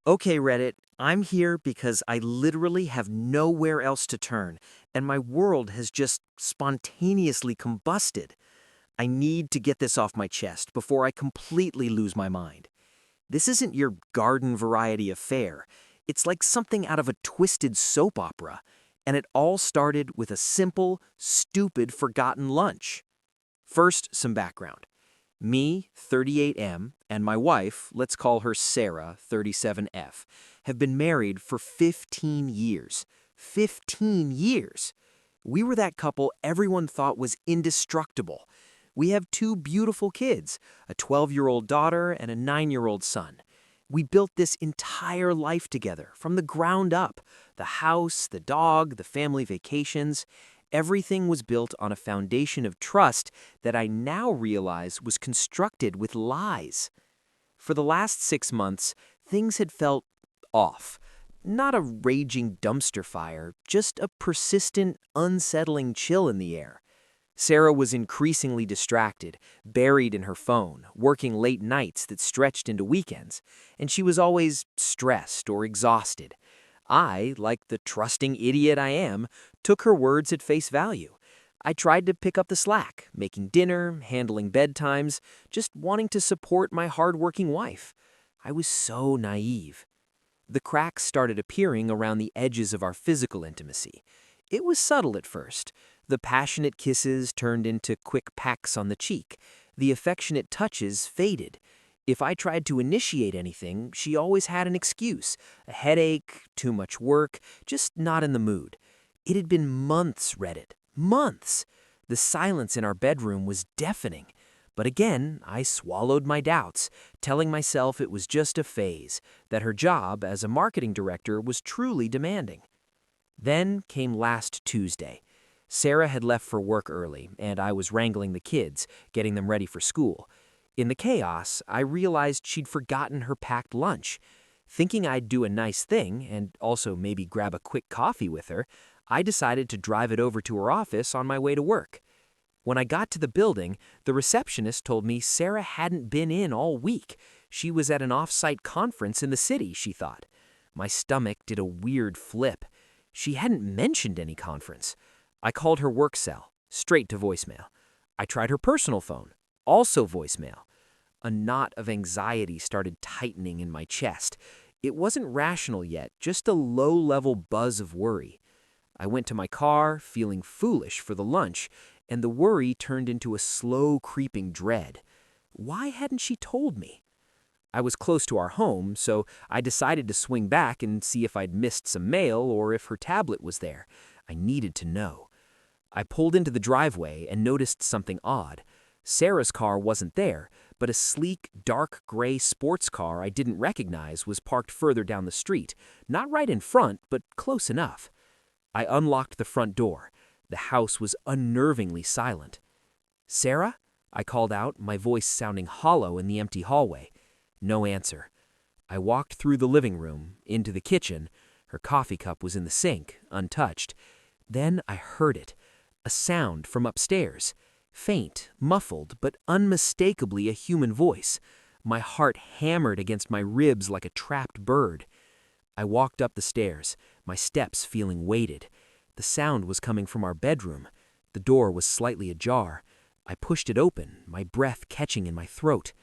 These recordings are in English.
Okay, Reddit, I'm here because I literally have nowhere else to turn, and my world has just spontaneously combusted. I need to get this off my chest before I completely lose my mind. This isn't your garden variety affair. It's like something out of a twisted soap opera, and it all started with a simple, stupid, forgotten lunch. First, some background. Me, 38M, and my wife, let's call her Sarah, 37F, have been married for 15 years. 15 years! We were that couple everyone thought was indestructible. We have two beautiful kids, a 12-year-old daughter and a 9-year-old son. We built this entire life together, from the ground up. The house, the dog, the family vacations. Everything was built on a foundation of trust that I now realize was constructed with lies. For the last 6 months, things had felt off. Not a raging dumpster fire, just a persistent, unsettling chill in the air. Sarah was increasingly distracted, buried in her phone, working late nights that stretched into weekends, and she was always stressed or exhausted. I, like the trusting idiot I am, took her words at face value. I tried to pick up the slack, making dinner, handling bedtimes, just wanting to support my hardworking wife. I was so naive. The cracks started appearing around the edges of our physical intimacy. It was subtle at first. The passionate kisses turned into quick pecks on the cheek. The affectionate touches faded. If I tried to initiate anything, she always had an excuse. A headache, too much work, just not in the mood. It had been months, Reddit. Months. The silence in our bedroom was deafening. But again, I swallowed my doubts, telling myself it was just a phase, that her job as a marketing director was truly demanding. Then came last Tuesday. Sarah had left for work early, and I was wrangling the kids, getting them ready for school. In the chaos, I realized she'd forgotten her packed lunch. Thinking I'd do a nice thing, and also maybe grab a quick coffee with her, I decided to drive it over to her office on my way to work. When I got to the building, the receptionist told me Sarah hadn't been in all week. She was at an off-site conference in the city, she thought. My stomach did a weird flip. She hadn't mentioned any conference. I called her work cell, straight to voicemail. I tried her personal phone, also voicemail. A knot of anxiety started tightening in my chest. It wasn't rational yet, just a low-level buzz of worry. I went to my car, feeling foolish for the lunch, and the worry turned into a slow creeping dread. Why hadn't she told me? I was close to our home, so I decided to swing back and see if I'd missed some mail or if her tablet was there. I needed to know. I pulled into the driveway and noticed something odd. Sarah's car wasn't there, but a sleek, dark gray sports car I didn't recognize was parked further down the street, not right in front, but close enough. I unlocked the front door. The house was unnervingly silent. "Sarah?" I called out, my voice sounding hollow in the empty hallway. No answer. I walked through the living room, into the kitchen. Her coffee cup was in the sink, untouched. Then I heard it. A sound from upstairs. Faint, muffled, but unmistakably a human voice. My heart hammered against my ribs like a trapped bird. I walked up the stairs, my steps feeling weighted. The sound was coming from our bedroom. The door was slightly ajar. I pushed it open, my breath catching in my throat.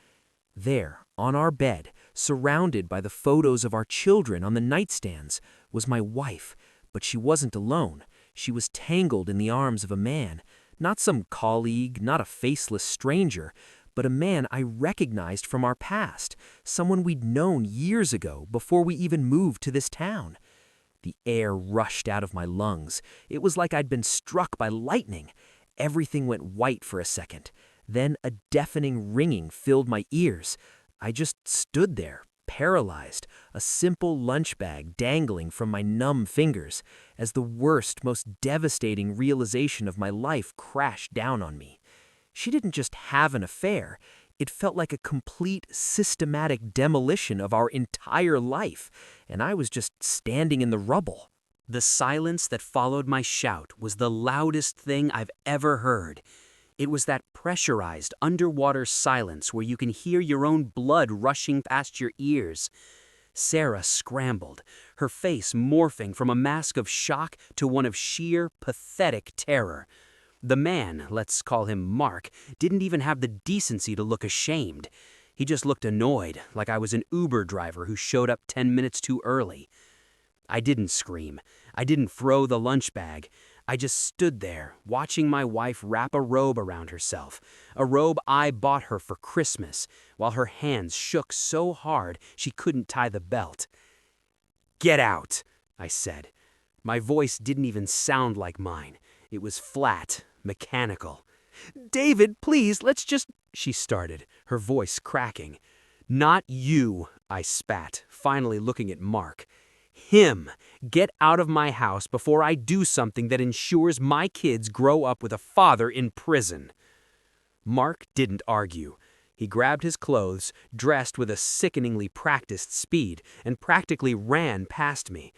There, on our bed, surrounded by the photos of our children on the nightstands, was my wife, but she wasn't alone. She was tangled in the arms of a man, not some colleague, not a faceless stranger, but a man I recognized from our past, someone we'd known years ago before we even moved to this town. The air rushed out of my lungs. It was like I'd been struck by lightning. Everything went white for a second. Then a deafening ringing filled my ears. I just stood there, paralyzed, a simple lunch bag dangling from my numb fingers, as the worst, most devastating realization of my life crashed down on me. She didn't just have an affair. It felt like a complete, systematic demolition of our entire life, and I was just standing in the rubble. The silence that followed my shout was the loudest thing I've ever heard. It was that pressurized, underwater silence where you can hear your own blood rushing past your ears. Sarah scrambled, her face morphing from a mask of shock to one of sheer, pathetic terror. The man, let's call him Mark, didn't even have the decency to look ashamed. He just looked annoyed, like I was an Uber driver who showed up 10 minutes too early. I didn't scream. I didn't throw the lunch bag. I just stood there, watching my wife wrap a robe around herself, a robe I bought her for Christmas, while her hands shook so hard she couldn't tie the belt. "Get out," I said. My voice didn't even sound like mine. It was flat, mechanical. "David, please, let's just—" she started, her voice cracking. "Not you," I spat, finally looking at Mark. "Him. Get out of my house before I do something that ensures my kids grow up with a father in prison." Mark didn't argue. He grabbed his clothes, dressed with a sickeningly practiced speed, and practically ran past me.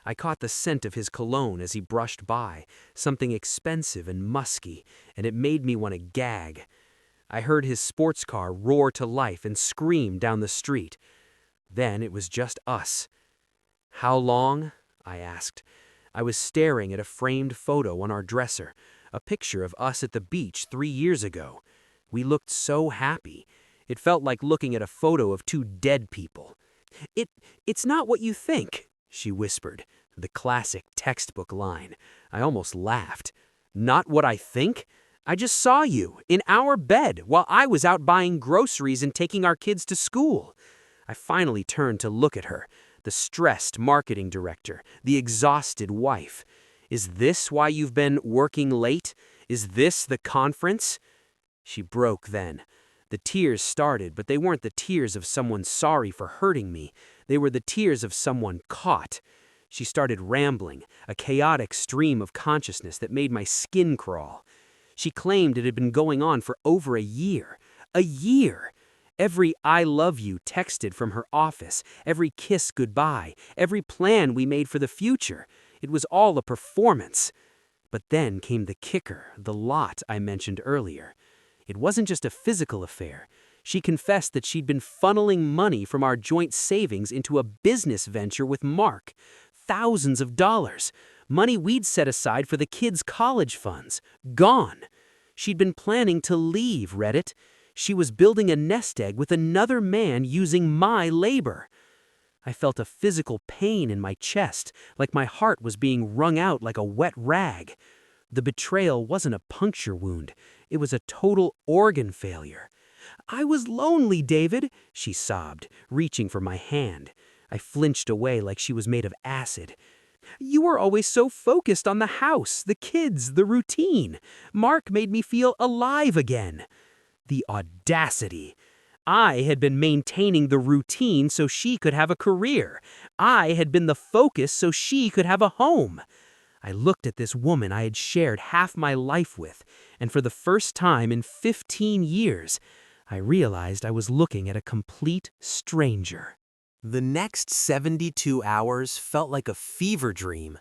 I caught the scent of his cologne as he brushed by, something expensive and musky, and it made me want to gag. I heard his sports car roar to life and scream down the street. Then it was just us. "How long?" I asked. I was staring at a framed photo on our dresser, a picture of us at the beach 3 years ago. We looked so happy. It felt like looking at a photo of two dead people. It's not what you think," she whispered, the classic textbook line. I almost laughed. "Not what I think? I just saw you, in our bed, while I was out buying groceries and taking our kids to school." I finally turned to look at her, the stressed marketing director, the exhausted wife. "Is this why you've been working late? Is this the conference?" She broke then. The tears started, but they weren't the tears of someone sorry for hurting me. They were the tears of someone caught. She started rambling, a chaotic stream of consciousness that made my skin crawl. She claimed it had been going on for over a year. A year! Every "I love you" texted from her office, every kiss goodbye, every plan we made for the future. It was all a performance. But then came the kicker, the lot I mentioned earlier. It wasn't just a physical affair. She confessed that she'd been funneling money from our joint savings into a business venture with Mark. Thousands of dollars. Money we'd set aside for the kids' college funds. Gone. She'd been planning to leave, Reddit. She was building a nest egg with another man using my labor. I felt a physical pain in my chest, like my heart was being wrung out like a wet rag. The betrayal wasn't a puncture wound. It was a total organ failure. "I was lonely, David," she sobbed, reaching for my hand. I flinched away like she was made of acid. "You were always so focused on the house, the kids, the routine. Mark made me feel alive again." The audacity. I had been maintaining the routine so she could have a career. I had been the focus so she could have a home. I looked at this woman I had shared half my life with, and for the first time in 15 years, I realized I was looking at a complete stranger. The next 72 hours felt like a fever dream.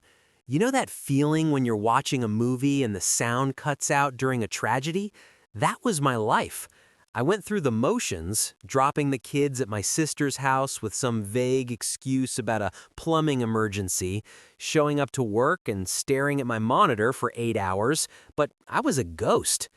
You know that feeling when you're watching a movie and the sound cuts out during a tragedy? That was my life. I went through the motions, dropping the kids at my sister's house with some vague excuse about a plumbing emergency, showing up to work and staring at my monitor for 8 hours, but I was a ghost.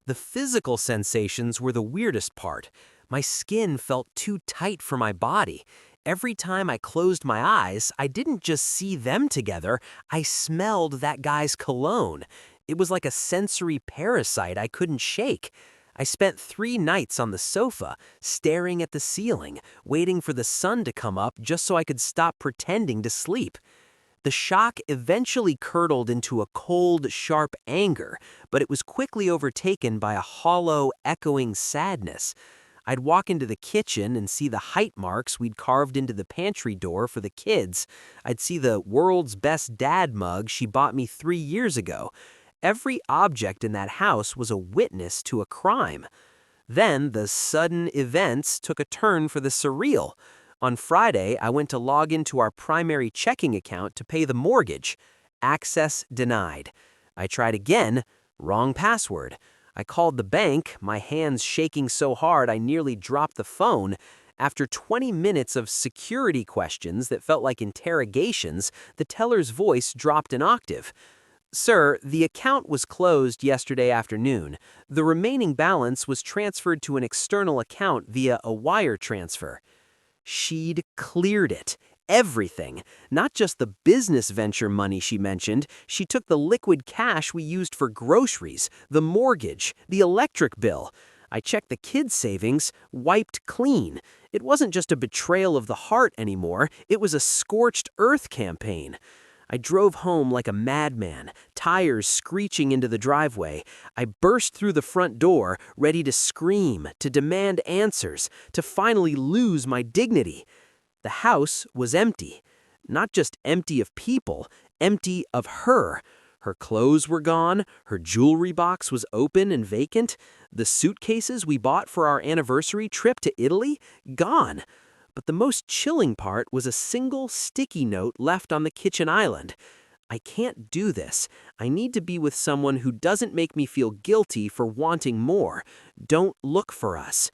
The physical sensations were the weirdest part. My skin felt too tight for my body. Every time I closed my eyes, I didn't just see them together, I smelled that guy's cologne. It was like a sensory parasite I couldn't shake. I spent 3 nights on the sofa, staring at the ceiling, waiting for the sun to come up just so I could stop pretending to sleep. The shock eventually curdled into a cold, sharp anger, but it was quickly overtaken by a hollow, echoing sadness. I'd walk into the kitchen and see the height marks we'd carved into the pantry door for the kids. I'd see the world's best dad mug she bought me 3 years ago. Every object in that house was a witness to a crime. Then the sudden events took a turn for the surreal. On Friday, I went to log into our primary checking account to pay the mortgage. Access denied. I tried again. Wrong password. I called the bank, my hands shaking so hard I nearly dropped the phone. After 20 minutes of security questions that felt like interrogations, the teller's voice dropped an octave. "Sir, the account was closed yesterday afternoon. The remaining balance was transferred to an external account via a wire transfer." She'd cleared it. Everything. Not just the business venture money she mentioned. She took the liquid cash we used for groceries, the mortgage, the electric bill. I checked the kids' savings, wiped clean. It wasn't just a betrayal of the heart anymore, it was a scorched earth campaign. I drove home like a madman, tires screeching into the driveway. I burst through the front door, ready to scream, to demand answers, to finally lose my dignity. The house was empty. Not just empty of people, empty of her. Her clothes were gone, her jewelry box was open and vacant, the suitcases we bought for our anniversary trip to Italy, gone. But the most chilling part was a single sticky note left on the kitchen island. "I can't do this. I need to be with someone who doesn't make me feel guilty for wanting more. Don't look for us."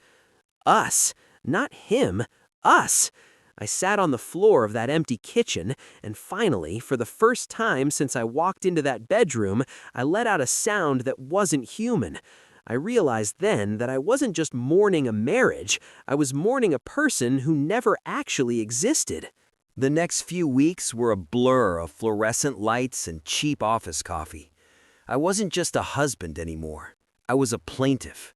Us. Not him. Us. I sat on the floor of that empty kitchen, and finally, for the first time since I walked into that bedroom, I let out a sound that wasn't human. I realized then that I wasn't just mourning a marriage, I was mourning a person who never actually existed. The next few weeks were a blur of fluorescent lights and cheap office coffee. I wasn't just a husband anymore. I was a plaintiff.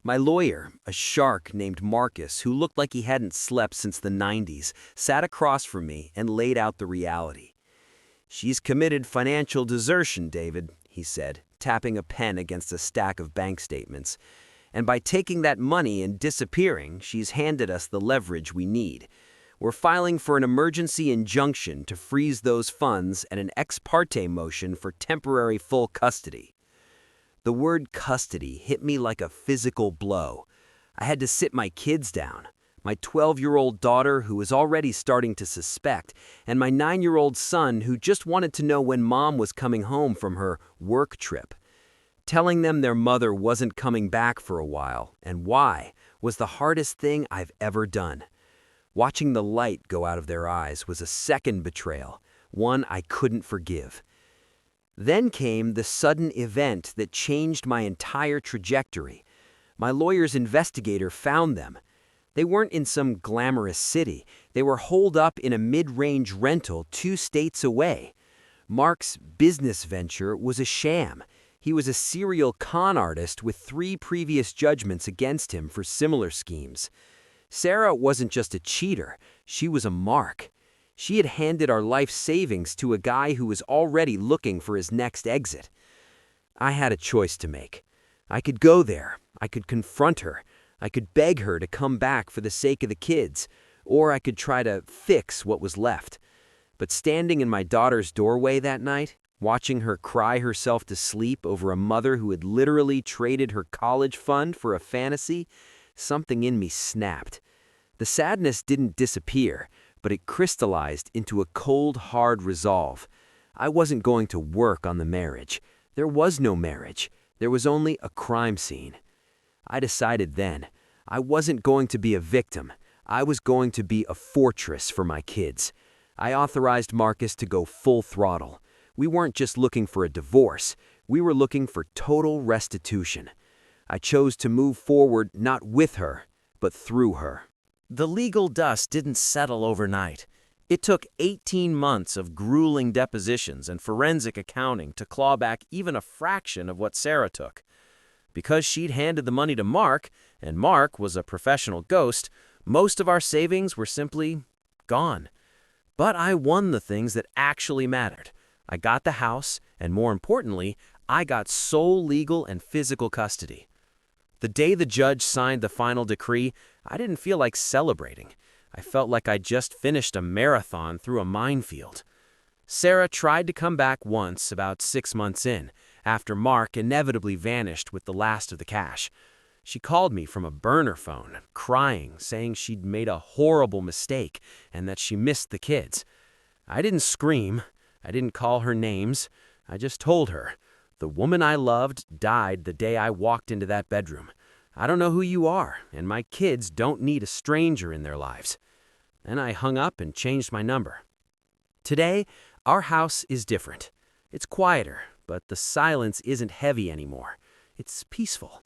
My lawyer, a shark named Marcus, who looked like he hadn't slept since the 90s, sat across from me and laid out the reality. "She's committed financial desertion, David," he said, tapping a pen against a stack of bank statements. "And by taking that money and disappearing, she's handed us the leverage we need. We're filing for an emergency injunction to freeze those funds and an ex parte motion for temporary full custody." The word custody hit me like a physical blow. I had to sit my kids down. My 12-year-old daughter, who was already starting to suspect, and my 9-year-old son, who just wanted to know when Mom was coming home from her work trip. Telling them their mother wasn't coming back for a while, and why, was the hardest thing I've ever done. Watching the light go out of their eyes was a second betrayal, one I couldn't forgive. Then came the sudden event that changed my entire trajectory. My lawyer's investigator found them. They weren't in some glamorous city. They were holed up in a mid-range rental 2 states away. Mark's business venture was a sham. He was a serial con artist with 3 previous judgments against him for similar schemes. Sarah wasn't just a cheater, she was a mark. She had handed our life savings to a guy who was already looking for his next exit. I had a choice to make. I could go there, I could confront her, I could beg her to come back for the sake of the kids, or I could try to fix what was left. But standing in my daughter's doorway that night, watching her cry herself to sleep over a mother who had literally traded her college fund for a fantasy, something in me snapped. The sadness didn't disappear, but it crystallized into a cold, hard resolve. I wasn't going to work on the marriage. There was no marriage. There was only a crime scene. I decided then, I wasn't going to be a victim. I was going to be a fortress for my kids. I authorized Marcus to go full throttle. We weren't just looking for a divorce. We were looking for total restitution. I chose to move forward not with her, but through her. The legal dust didn't settle overnight. It took 18 months of grueling depositions and forensic accounting to claw back even a fraction of what Sarah took. Because she'd handed the money to Mark, and Mark was a professional ghost, most of our savings were simply gone. But I won the things that actually mattered. I got the house, and more importantly, I got sole legal and physical custody. The day the judge signed the final decree, I didn't feel like celebrating. I felt like I'd just finished a marathon through a minefield. Sarah tried to come back once, about 6 months in, after Mark inevitably vanished with the last of the cash. She called me from a burner phone, crying, saying she'd made a horrible mistake and that she missed the kids. I didn't scream. I didn't call her names. I just told her, the woman I loved died the day I walked into that bedroom. I don't know who you are, and my kids don't need a stranger in their lives." Then I hung up and changed my number. Today, our house is different. It's quieter, but the silence isn't heavy anymore. It's peaceful.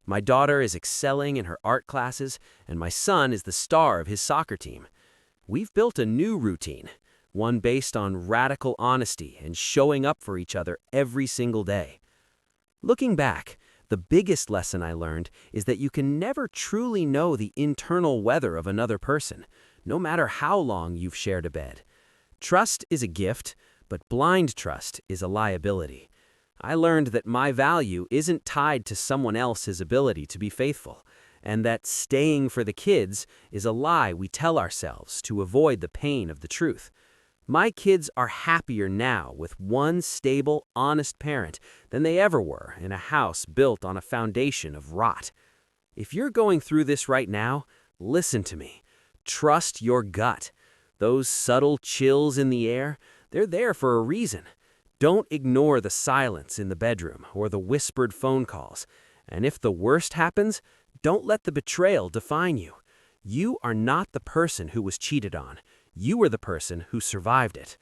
My daughter is excelling in her art classes, and my son is the star of his soccer team. We've built a new routine, one based on radical honesty and showing up for each other every single day. Looking back, the biggest lesson I learned is that you can never truly know the internal weather of another person, no matter how long you've shared a bed. Trust is a gift, but blind trust is a liability. I learned that my value isn't tied to someone else's ability to be faithful, and that staying for the kids is a lie we tell ourselves to avoid the pain of the truth. My kids are happier now with one stable, honest parent than they ever were in a house built on a foundation of rot. If you're going through this right now, listen to me. Trust your gut. Those subtle chills in the air, they're there for a reason. Don't ignore the silence in the bedroom or the whispered phone calls. And if the worst happens, don't let the betrayal define you. You are not the person who was cheated on. You are the person who survived it.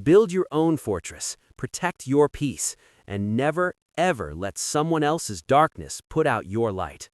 Build your own fortress, protect your peace, and never, ever let someone else's darkness put out your light.